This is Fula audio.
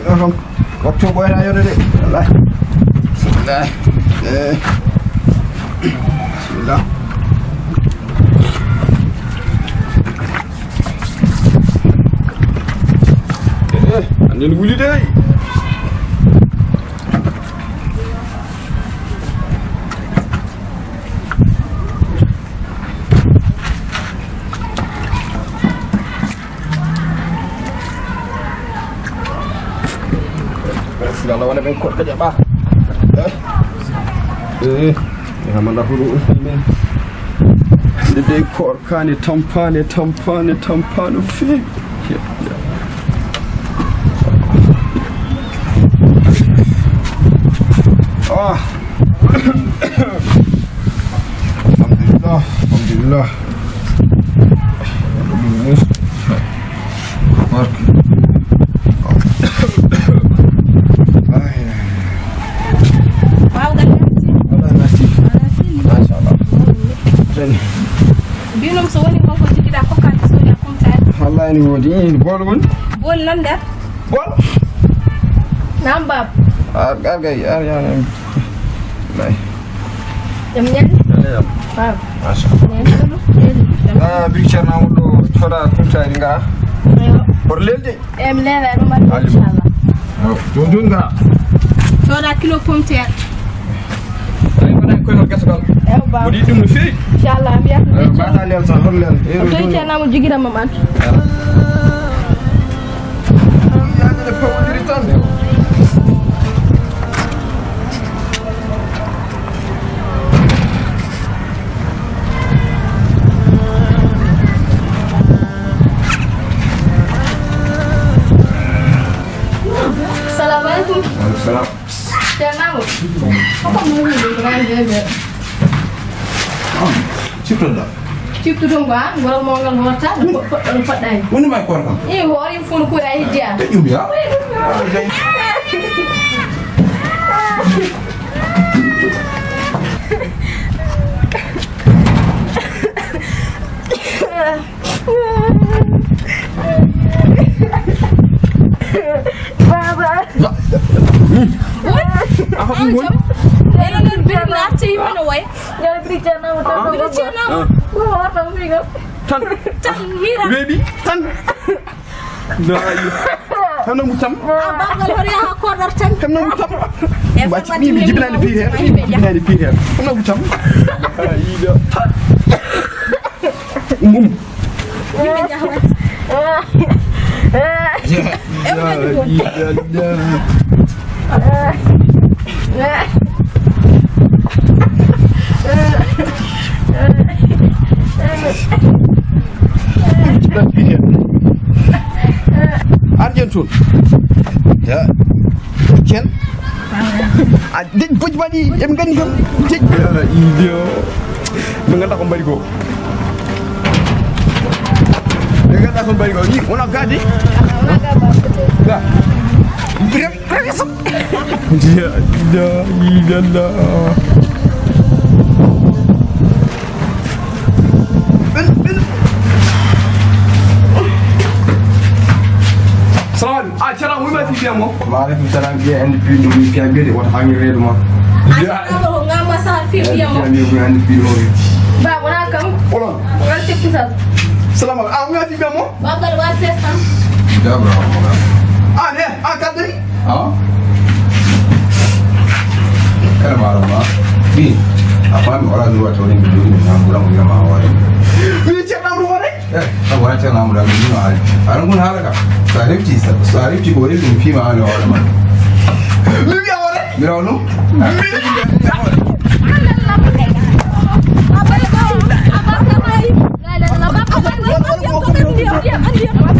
Orang kau coba ayo deh. Bismillah. Bismillah. Anjing guli deh. Kalau ada bengkok kerja apa? Yang mana dulu ini? Di bengkok kan tampan fit. Ah, alhamdulillah. Binum so woni ko jigida ko kan so ya kom tay Allah ni wodi bol won bol nan der bol nambab gay ya lay dem ñen waaw masha bi cerna mo do thoda kom tay nga por lelde em lele no ma inshallah do nga thoda kilo kom tay ko no gasgal budi dum fi inshallah biya ba ta len sa hor len to cerna mo jigira mamat ya ne ko woni tan Assalamualaikum. Waalaikumsalam. Cerna mo ko mo ni do grande Ciptu dong bang, gua mau ngelota, dapat deh. Ini mai kor kan? Iya, orang full ku dah dia. Iya ya. Baba. Apa pun? Ini nih biar nanti mana way? Jangan beri channel utama. Beri channel. Gua orang bingung. Tan. Mira. Baby, tan. Nah, iya. Tan mutam. Abang kalau hari aku order tan. Tan mutam. Baca ni jibilan di pihak. Jibilan di pihak. Tan mutam. Iya. Tan. Ini jahwat. Argentul. Ya. Ken. Adik puj badi, em kan hidup. Ya, iya. Mengata kembali go. Mengata kembali go. Ni ona gadi. Dah. Berapa sok? Dia dah. Salam, cara mu ba fi biya mo? Waalaikumsalam biya and fi ndu fi biya wata hangi redu ma. Ya, ngam masa fi biya mo. Ya, biya and fi mo. Ba, wala kam. Wala. Wala te kusal. Salam, mu fi biya mo? Ba gal wa sestan. Da bra. Ne, kadri? Kana marama. Bi, apa mi ora zuwa to ni ndu ni ngambura mu yama awari. Ni cerna mu wore? Awara cerna mu da mu no hari. Arun kun halaka. Sarifci ko rin fi ma ne wala ma. yow lu Apa?